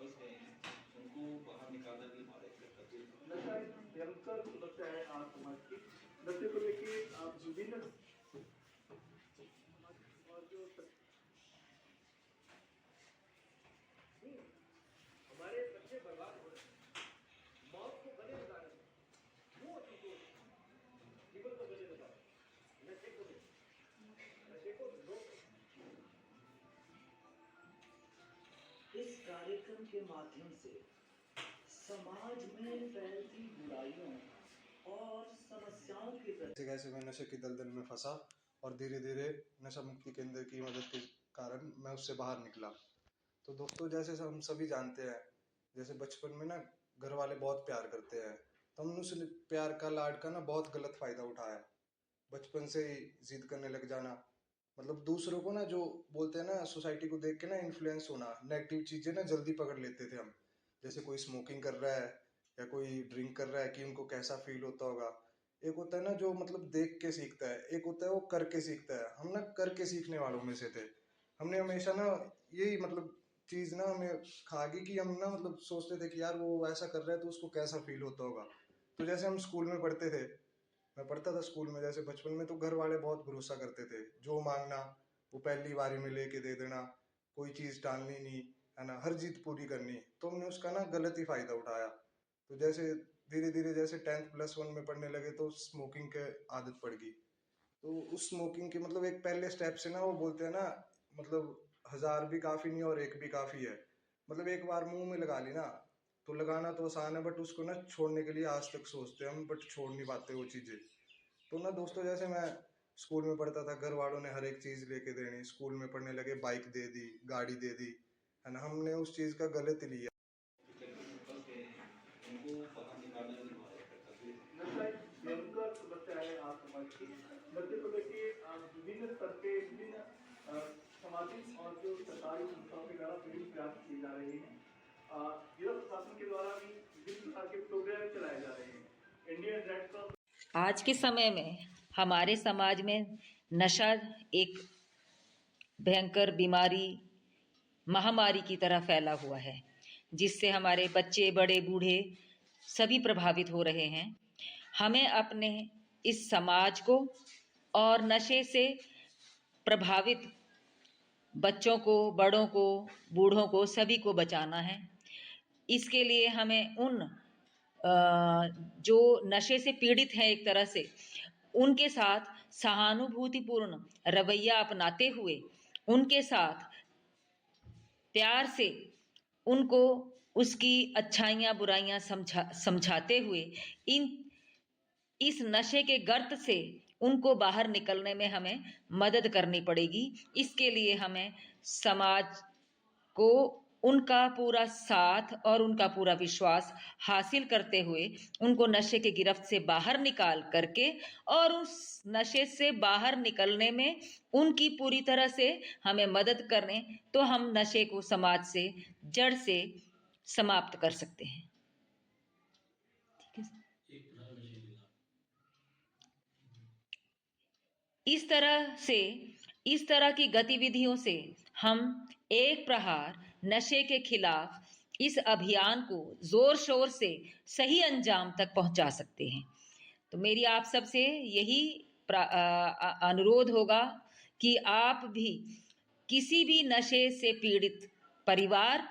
फंस गए हैं, उनको बाहर निकालने के लिए हमारा एक कर्तव्य है। नशा एक भयंकर समस्या है आज समाज की। नशे को लेके आप विभिन्न और जो नहीं, हमारे बच्चे बर्बाद हो रहे हैं, मौत को गले लगा रहे हैं, क्यों तुमको जीवन को गले लगा रहे हैं? नशे को रोको। इस कार्यक्रम के माध्यम से समाज में फैलती बुराइयों और समस्याओं के प्रति कैसे मैं नशे की दलदल में फंसा और धीरे धीरे नशा मुक्ति केंद्र की मदद के कारण मैं उससे बाहर निकला। तो दोस्तों, जैसे हम सभी जानते हैं, जैसे बचपन में ना घर वाले बहुत प्यार करते हैं, तो हमने उस प्यार का लाड का ना बहुत गलत फायदा उठाया। बचपन से ही जिद करने लग जाना, मतलब दूसरों को ना जो बोलते हैं ना, सोसाइटी को देख के ना इन्फ्लुएंस होना, नेगेटिव चीजें ना जल्दी पकड़ लेते थे हम। जैसे कोई स्मोकिंग कर रहा है या कोई ड्रिंक कर रहा है कि उनको कैसा फील होता होगा। एक होता है ना जो मतलब देख के सीखता है, एक होता है वो करके सीखता है। हम ना करके सीखने वालों में से थे। हमने हमेशा ना यही मतलब चीज ना हमें खा गई कि हम ना मतलब सोचते थे कि यार वो ऐसा कर रहा है तो उसको कैसा फील होता होगा। तो जैसे हम स्कूल में पढ़ते थे, मैं पढ़ता था स्कूल में, जैसे बचपन में तो घर वाले बहुत भरोसा करते थे, जो मांगना वो पहली बारी में लेके दे देना, कोई चीज टालनी नहीं, है ना, हर जीत पूरी करनी। तो हमने उसका ना गलत ही फायदा उठाया। तो जैसे धीरे धीरे जैसे 10th+1 में पढ़ने लगे तो स्मोकिंग के आदत पड़ गई। तो उस स्मोकिंग के मतलब एक पहले स्टेप से ना वो बोलते हैं ना, मतलब 1000 भी काफी नहीं और एक भी काफी है। मतलब एक बार मुंह में लगा ली ना, तो लगाना तो आसान है, बट उसको ना छोड़ने के लिए आज तक सोचते हैं हम, बट छोड़ नहीं पाते वो चीजें। तो ना दोस्तों, जैसे मैं स्कूल में पढ़ता था, घर वालों ने हर एक चीज लेके देनी, स्कूल में पढ़ने लगे बाइक दे दी, गाड़ी दे दी, है ना, हमने उस चीज का गलत लिया। फंस गए हैं, उनको बाहर निकालने के लिए हमारा एक कर्तव्य है। नशा एक भयंकर समस्या है आज समाज की। नशे को लेके आप विभिन्न स्तर पे विभिन्न सामाजिक और जो सरकारी संस्थाओं के द्वारा विभिन्न प्रयास किए जा रहे हैं। जिला प्रशासन के द्वारा भी विभिन्न प्रकार के प्रोग्राम चलाए जा रहे हैं। इंडियन रेड क्रॉस आज के समय में हमारे समाज में नशा एक भयंकर बीमारी, महामारी की तरह फैला हुआ है, जिससे हमारे बच्चे, बड़े, बूढ़े सभी प्रभावित हो रहे हैं। हमें अपने इस समाज को और नशे से प्रभावित बच्चों को, बड़ों को, बूढ़ों को, सभी को बचाना है। इसके लिए हमें उन जो नशे से पीड़ित हैं एक तरह से, उनके साथ सहानुभूतिपूर्ण रवैया अपनाते हुए, उनके साथ प्यार से उनको उसकी अच्छाइयाँ बुराइयाँ समझाते हुए इस नशे के गर्त से उनको बाहर निकलने में हमें मदद करनी पड़ेगी। इसके लिए हमें समाज को उनका पूरा साथ और उनका पूरा विश्वास हासिल करते हुए उनको नशे के गिरफ्त से बाहर निकाल करके और उस नशे से बाहर निकलने में उनकी पूरी तरह से हमें मदद करें, तो हम नशे को समाज से जड़ से समाप्त कर सकते हैं। ठीक है। इस तरह की गतिविधियों से हम एक प्रहार नशे के खिलाफ इस अभियान को जोर शोर से सही अंजाम तक पहुंचा सकते हैं। तो मेरी आप सबसे यही अनुरोध होगा कि आप भी किसी भी नशे से पीड़ित परिवार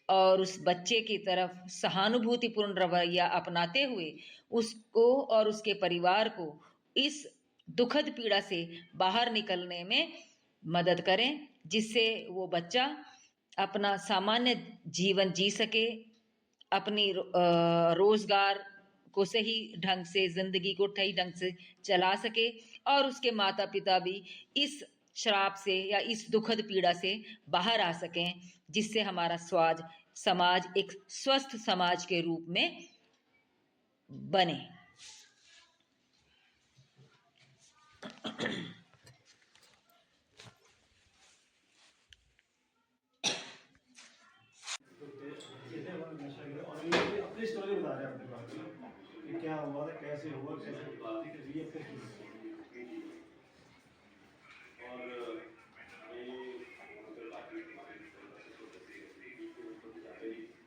और उस बच्चे की तरफ सहानुभूतिपूर्ण रवैया अपनाते हुए उसको और उसके परिवार को इस दुखद पीड़ा से बाहर निकलने में मदद करें, जिससे वो बच्चा अपना सामान्य जीवन जी सके, अपनी रोजगार को सही ढंग से, जिंदगी को सही ढंग से चला सके और उसके माता पिता भी इस श्राप से या इस दुखद पीड़ा से बाहर आ सकें, जिससे हमारा समाज एक स्वस्थ समाज के रूप में बने। अपनी स्टोरी बता रहे हैं अपने बारे में कि क्या हुआ था, कैसे हुआ, कैसे ये और ये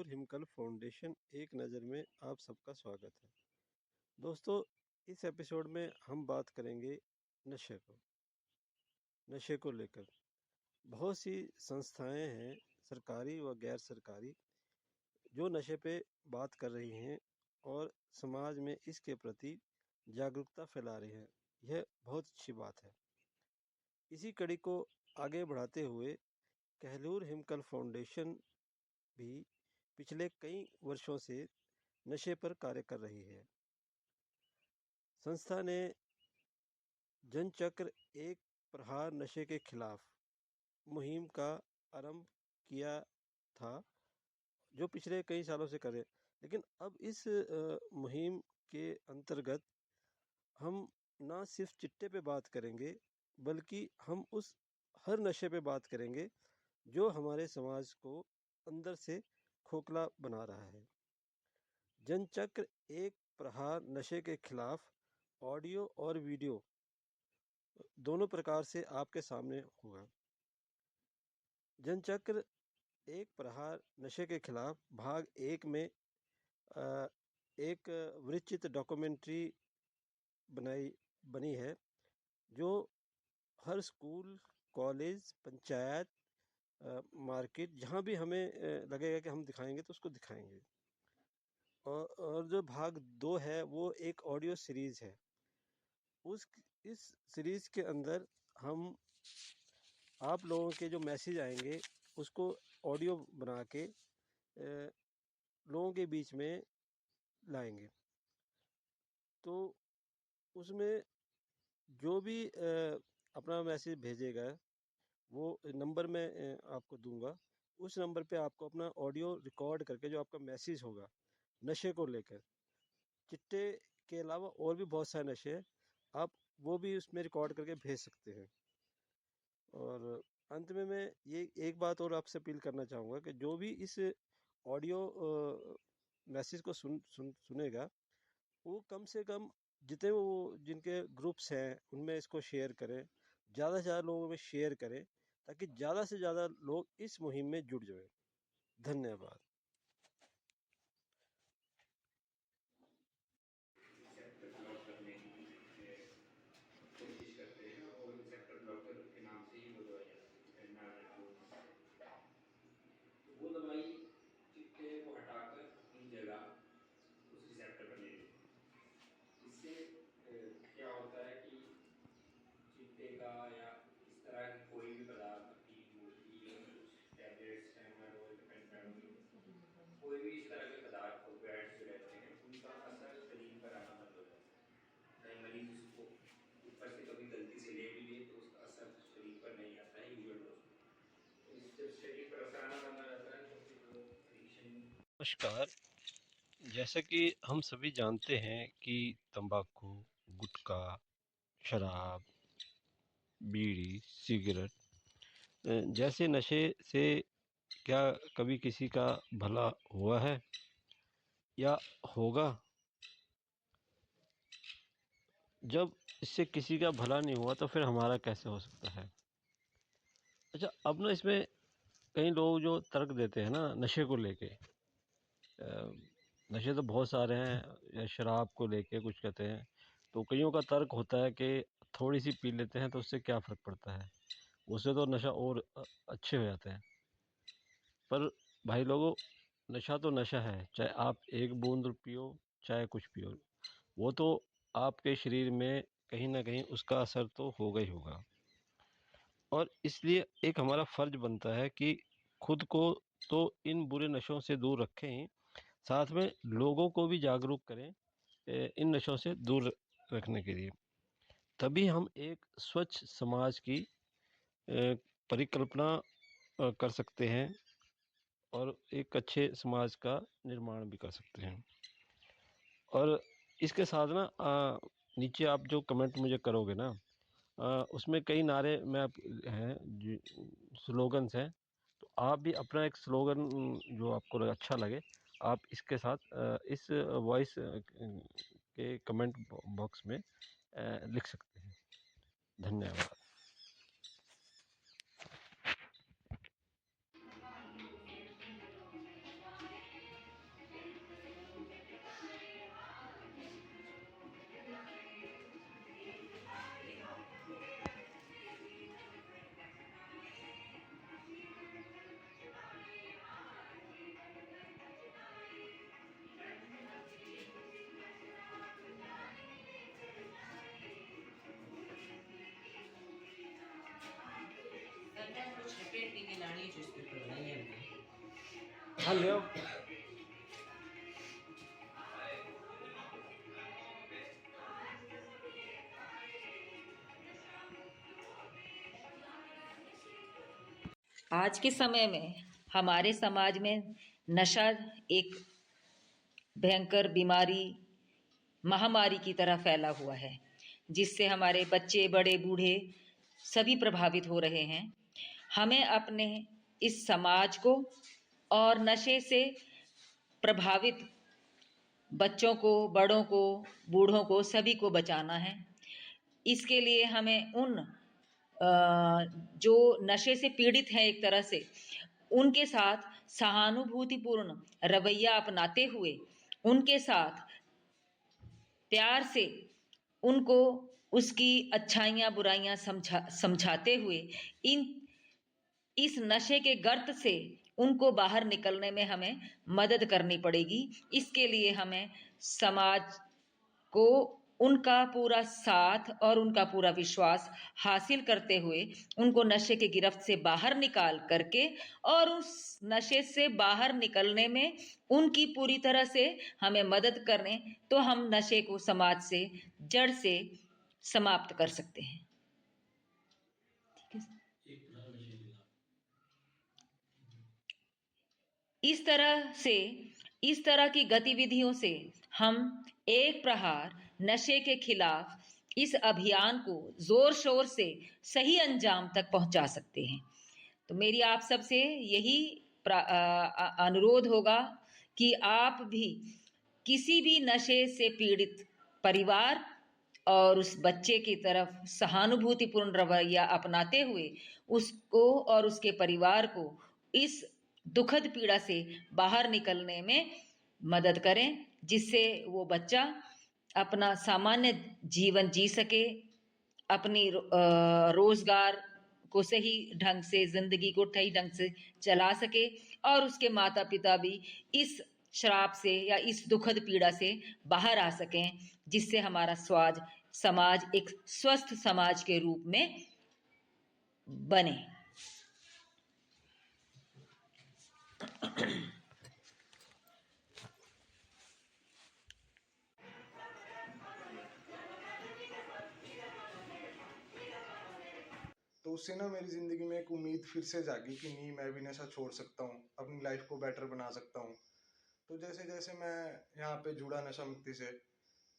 कहलूर हिमकल फाउंडेशन एक नज़र में आप सबका स्वागत है। दोस्तों, इस एपिसोड में हम बात करेंगे नशे को लेकर। बहुत सी संस्थाएं हैं, सरकारी व गैर सरकारी, जो नशे पे बात कर रही हैं और समाज में इसके प्रति जागरूकता फैला रही हैं। यह बहुत अच्छी बात है। इसी कड़ी को आगे बढ़ाते हुए कहलूर हिमकल फाउंडेशन भी पिछले कई वर्षों से नशे पर कार्य कर रही है। संस्था ने जनचक्र एक प्रहार नशे के खिलाफ मुहिम का आरंभ किया था, जो पिछले कई सालों से करे। लेकिन अब इस मुहिम के अंतर्गत हम ना सिर्फ चिट्टे पे बात करेंगे, बल्कि हम उस हर नशे पे बात करेंगे जो हमारे समाज को अंदर से खोखला बना रहा है। जनचक्र एक प्रहार नशे के खिलाफ ऑडियो और वीडियो दोनों प्रकार से आपके सामने होगा। जनचक्र एक प्रहार नशे के खिलाफ भाग 1 में एक विस्तृत डॉक्यूमेंट्री बनी है, जो हर स्कूल, कॉलेज, पंचायत, मार्केट, जहाँ भी हमें लगेगा कि हम दिखाएंगे तो उसको दिखाएंगे। और जो भाग 2 है वो एक ऑडियो सीरीज है। इस सीरीज के अंदर हम आप लोगों के जो मैसेज आएंगे उसको ऑडियो बना के लोगों के बीच में लाएंगे। तो उसमें जो भी अपना मैसेज भेजेगा वो नंबर मैं आपको दूंगा। उस नंबर पे आपको अपना ऑडियो रिकॉर्ड करके जो आपका मैसेज होगा नशे को लेकर, चिट्टे के अलावा और भी बहुत सारे नशे हैं, आप वो भी उसमें रिकॉर्ड करके भेज सकते हैं। और अंत में मैं ये एक बात और आपसे अपील करना चाहूँगा कि जो भी इस ऑडियो मैसेज को सुनेगा, वो कम से कम जितने वो जिनके ग्रुप्स हैं उनमें इसको शेयर करें, ज़्यादा से ज़्यादा लोगों में शेयर करें, ताकि ज़्यादा से ज़्यादा लोग इस मुहिम में जुड़ जाएं। धन्यवाद। सेक्टर ब्लॉक करने की कोशिश करते हैं और सेक्टर ब्लॉकर के नाम से ही वो दवाई आती है तो वो दवाई चिट्टे को हटाकर अपनी जगह उस रिसेप्टर पर ले लेती है। इससे क्या होता है कि चिट्टे का या इस तरह की कोई भी पदार्थ, अफीम, मूर्ति या कुछ टैबलेट्स, ट्रेमाडोल, पेंटाडोल, कोई भी इस तरह के पदार्थ ओपिएट्स जो रहते हैं, उनका असर शरीर पर आना बंद हो जाता है। चाहे मरीज उसको ऊपर से कभी गलती से ले भी ले तो उसका असर शरीर पर नहीं आता है यूजुअल डोज में। तो इस जब शरीर पर असर आना बंद हो जाता है तो फिर वो एडिक्शन। नमस्कार। जैसा कि हम सभी जानते हैं कि तंबाकू, गुटखा, शराब, बीड़ी, सिगरेट जैसे नशे से क्या कभी किसी का भला हुआ है या होगा? जब इससे किसी का भला नहीं हुआ तो फिर हमारा कैसे हो सकता है? अच्छा, अब ना इसमें कई लोग जो तर्क देते हैं ना नशे को लेके, नशे तो बहुत सारे हैं, या शराब को लेके कुछ कहते हैं, तो कईयों का तर्क होता है कि थोड़ी सी पी लेते हैं तो उससे क्या फ़र्क पड़ता है, उससे तो नशा और अच्छे हो जाते हैं। पर भाई लोगों, नशा तो नशा है, चाहे आप एक बूंद पियो चाहे कुछ पियो, वो तो आपके शरीर में कहीं ना कहीं उसका असर तो होगा ही होगा। और इसलिए एक हमारा फर्ज बनता है कि खुद को तो इन बुरे नशों से दूर रखें ही, साथ में लोगों को भी जागरूक करें इन नशों से दूर रखने के लिए। तभी हम एक स्वच्छ समाज की परिकल्पना कर सकते हैं और एक अच्छे समाज का निर्माण भी कर सकते हैं। और इसके साथ ना नीचे आप जो कमेंट मुझे करोगे ना, उसमें कई नारे में आप हैं, स्लोगन्स हैं, तो आप भी अपना एक स्लोगन जो आपको अच्छा लगे, आप इसके साथ इस वॉइस के कमेंट बॉक्स में लिख सकते हैं। धन्यवाद। लानी है जिस पे बनाई है हमने। हाँ ले आओ। आज के समय में हमारे समाज में नशा एक भयंकर बीमारी, महामारी की तरह फैला हुआ है, जिससे हमारे बच्चे, बड़े, बूढ़े सभी प्रभावित हो रहे हैं। हमें अपने इस समाज को और नशे से प्रभावित बच्चों को, बड़ों को, बूढ़ों को, सभी को बचाना है। इसके लिए हमें उन जो नशे से पीड़ित हैं एक तरह से, उनके साथ सहानुभूतिपूर्ण रवैया अपनाते हुए उनके साथ प्यार से उनको उसकी अच्छाइयाँ बुराइयाँ समझाते हुए इस नशे के गर्त से उनको बाहर निकलने में हमें मदद करनी पड़ेगी। इसके लिए हमें समाज को उनका पूरा साथ और उनका पूरा विश्वास हासिल करते हुए उनको नशे के गिरफ्त से बाहर निकाल करके और उस नशे से बाहर निकलने में उनकी पूरी तरह से हमें मदद करें, तो हम नशे को समाज से जड़ से समाप्त कर सकते हैं। ठीक है। इस तरह की गतिविधियों से हम एक प्रहार नशे के खिलाफ इस अभियान को जोर शोर से सही अंजाम तक पहुंचा सकते हैं। तो मेरी आप सबसे यही अनुरोध होगा कि आप भी किसी भी नशे से पीड़ित परिवार और उस बच्चे की तरफ सहानुभूतिपूर्ण रवैया अपनाते हुए उसको और उसके परिवार को इस दुखद पीड़ा से बाहर निकलने में मदद करें, जिससे वो बच्चा अपना सामान्य जीवन जी सके, अपनी रोजगार को सही ढंग से, जिंदगी को सही ढंग से चला सके और उसके माता पिता भी इस श्राप से या इस दुखद पीड़ा से बाहर आ सकें, जिससे हमारा समाज एक स्वस्थ समाज के रूप में बने। तो उससे ना मेरी ज़िंदगी में एक उम्मीद फिर से जागी कि नहीं, मैं भी नशा छोड़ सकता हूँ, अपनी लाइफ को बेटर बना सकता हूँ। तो जैसे जैसे मैं यहाँ पे जुड़ा नशा मुक्ति से,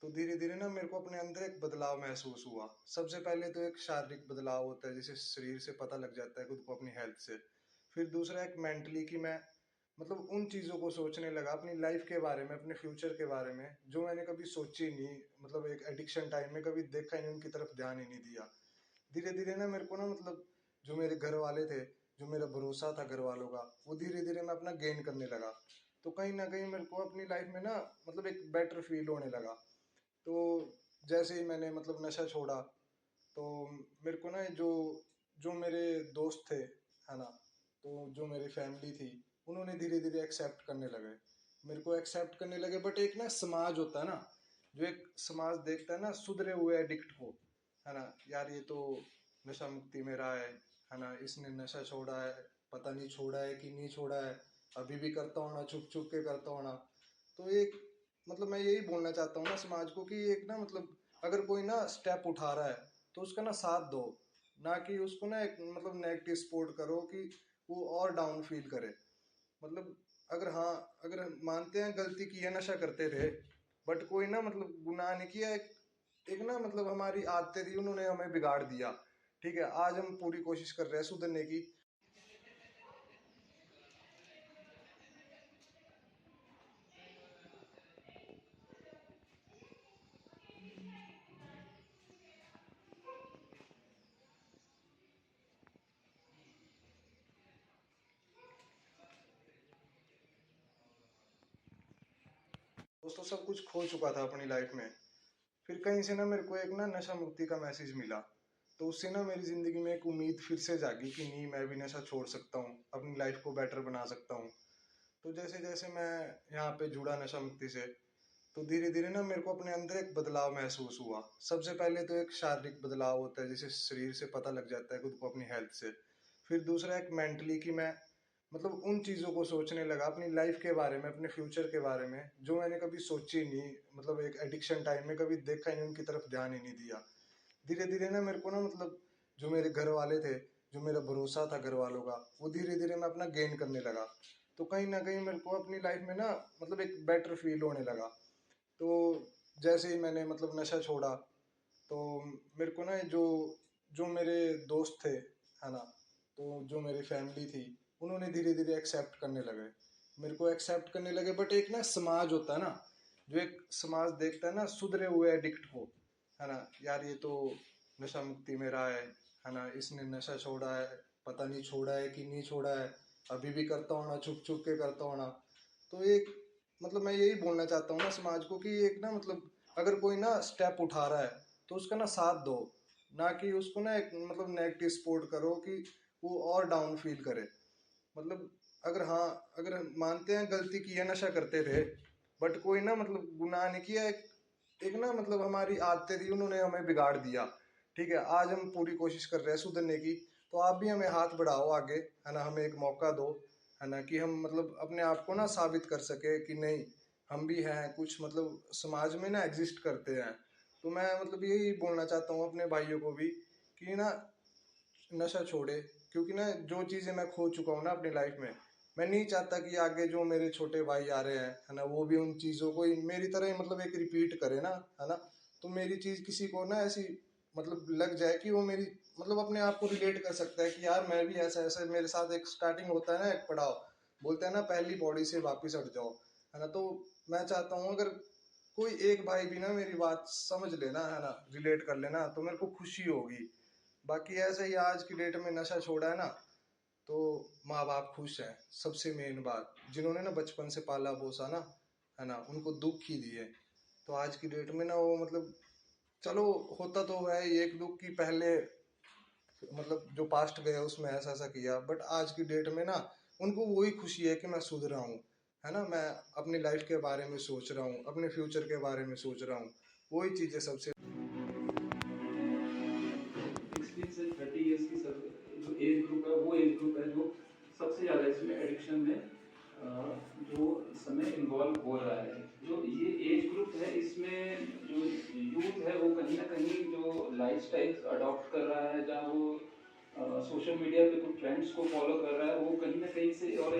तो धीरे धीरे ना मेरे को अपने अंदर एक बदलाव महसूस हुआ। सबसे पहले तो एक शारीरिक बदलाव होता है, जिसे शरीर से पता लग जाता है खुद को, अपनी हेल्थ से। फिर दूसरा एक मेंटली, कि मैं मतलब उन चीज़ों को सोचने लगा अपनी लाइफ के बारे में, अपने फ्यूचर के बारे में, जो मैंने कभी सोची नहीं। मतलब एक एडिक्शन टाइम में कभी देखा ही नहीं, उनकी तरफ ध्यान ही नहीं दिया। धीरे धीरे ना मेरे को ना मतलब जो मेरे घर वाले थे, जो मेरा भरोसा था घर वालों का, वो धीरे धीरे मैं अपना गेन करने लगा। तो कहीं ना कहीं मेरे को अपनी लाइफ में ना मतलब एक बेटर फील होने लगा। तो जैसे ही मैंने मतलब नशा छोड़ा, तो मेरे को ना जो जो मेरे दोस्त थे, है ना, तो जो मेरी फैमिली थी, उन्होंने धीरे धीरे एक्सेप्ट करने लगे, मेरे को एक्सेप्ट करने लगे। बट एक ना समाज होता है ना, जो एक समाज देखता है ना सुधरे हुए एडिक्ट को, है ना, यार ये तो नशा मुक्ति में रहा है ना, इसने नशा छोड़ा है, पता नहीं छोड़ा है कि नहीं छोड़ा है, अभी भी करता होना, छुप छुप के करता होना। तो एक मतलब मैं यही बोलना चाहता हूँ ना समाज को, कि एक ना मतलब अगर कोई ना स्टेप उठा रहा है तो उसका ना साथ दो, ना कि उसको ना एक मतलब नेगेटिव सपोर्ट करो कि वो और डाउन फील करे। मतलब अगर हाँ, अगर मानते हैं गलती की है, नशा करते थे, बट कोई ना मतलब गुनाह नहीं किया। एक ना मतलब हमारी आदतें थी, उन्होंने हमें बिगाड़ दिया। ठीक है, आज हम पूरी कोशिश कर रहे हैं सुधरने की। दोस्तों सब कुछ खो चुका था अपनी लाइफ में। फिर कहीं से ना मेरे को एक ना नशा मुक्ति का मैसेज मिला, तो उससे ना मेरी ज़िंदगी में एक उम्मीद फिर से जागी कि नहीं, मैं भी नशा छोड़ सकता हूँ, अपनी लाइफ को बेटर बना सकता हूँ। तो जैसे जैसे मैं यहाँ पे जुड़ा नशा मुक्ति से, तो धीरे धीरे ना मेरे को अपने अंदर एक बदलाव महसूस हुआ। सबसे पहले तो एक शारीरिक बदलाव होता है, जिसे शरीर से पता लग जाता है खुद को, अपनी हेल्थ से। फिर दूसरा एक मेंटली कि मैं मतलब उन चीज़ों को सोचने लगा अपनी लाइफ के बारे में, अपने फ्यूचर के बारे में, जो मैंने कभी सोची नहीं, मतलब एक एडिक्शन टाइम में कभी देखा ही नहीं, उनकी तरफ ध्यान ही नहीं दिया। धीरे धीरे ना मेरे को ना मतलब जो मेरे घर वाले थे, जो मेरा भरोसा था घर वालों का, वो धीरे धीरे मैं अपना गेन करने लगा। तो कहीं ना कहीं मेरे को अपनी लाइफ में ना मतलब एक बेटर फील होने लगा। तो जैसे ही मैंने मतलब नशा छोड़ा, तो मेरे को ना जो जो मेरे दोस्त थे, है ना, तो जो मेरी फैमिली थी, उन्होंने धीरे धीरे एक्सेप्ट करने लगे, मेरे को एक्सेप्ट करने लगे। बट एक ना समाज होता है ना, जो एक समाज देखता है ना सुधरे हुए एडिक्ट को, है ना, यार ये तो नशा मुक्ति में रहा है ना, इसने नशा छोड़ा है, पता नहीं छोड़ा है कि नहीं छोड़ा है, अभी भी करता होना, छुप छुप के करता होना। तो एक मतलब मैं यही बोलना चाहता हूँ ना समाज को कि एक ना मतलब अगर कोई ना स्टेप उठा रहा है तो उसका ना साथ दो, ना कि उसको ना एक मतलब नेगेटिव सपोर्ट करो कि वो और डाउन फील करे। मतलब अगर हाँ, अगर मानते हैं गलती की है, नशा करते थे, बट कोई ना मतलब गुनाह नहीं किया, एक ना मतलब हमारी आदतें थी, उन्होंने हमें बिगाड़ दिया। ठीक है, आज हम पूरी कोशिश कर रहे हैं सुधरने की, तो आप भी हमें हाथ बढ़ाओ आगे, है ना, हमें एक मौका दो, है ना, कि हम मतलब अपने आप को ना साबित कर सके कि नहीं, हम भी हैं कुछ, मतलब समाज में ना एग्जिस्ट करते हैं। तो मैं मतलब यही बोलना चाहता हूँ अपने भाइयों को भी कि ना नशा छोड़े, क्योंकि ना जो चीज़ें मैं खो चुका हूँ ना अपनी लाइफ में, मैं नहीं चाहता कि आगे जो मेरे छोटे भाई आ रहे हैं, है ना, वो भी उन चीज़ों को ही मेरी तरह ही मतलब एक रिपीट करे ना, है ना। तो मेरी चीज़ किसी को ना ऐसी मतलब लग जाए कि वो मेरी मतलब अपने आप को रिलेट कर सकता है कि यार मैं भी ऐसा ऐसा मेरे साथ एक स्टार्टिंग होता है ना, एक पड़ाव, बोलते हैं ना पहली बॉडी से वापिस हट जाओ, है ना। तो मैं चाहता हूँ अगर कोई एक भाई भी ना मेरी बात समझ लेना, है ना, रिलेट कर लेना, तो मेरे को खुशी होगी। बाकी ऐसे ही आज की डेट में नशा छोड़ा है ना, तो माँ बाप खुश हैं, सबसे मेन बात, जिन्होंने ना बचपन से पाला पोसा ना, है ना, उनको दुख ही दिए। तो आज की डेट में ना वो मतलब चलो होता तो है एक दुख की, पहले मतलब जो पास्ट गया उसमें ऐसा ऐसा किया, बट आज की डेट में ना उनको वही खुशी है कि मैं सुधरा हूँ, है ना, मैं अपनी लाइफ के बारे में सोच रहा हूँ, अपने फ्यूचर के बारे में सोच रहा हूँ, वही चीज़ें सबसे 16 से 30 ईयर्स की सब जो एज ग्रुप है, वो एज ग्रुप है जो सबसे ज़्यादा इसमें एडिक्शन में जो समय इन्वॉल्व हो रहा है। जो ये एज ग्रुप है, इसमें जो यूथ है वो कहीं ना कहीं जो लाइफस्टाइल अडॉप्ट कर रहा है, जहाँ वो सोशल मीडिया पे कुछ ट्रेंड्स को फॉलो कर रहा है, वो कहीं ना कहीं से और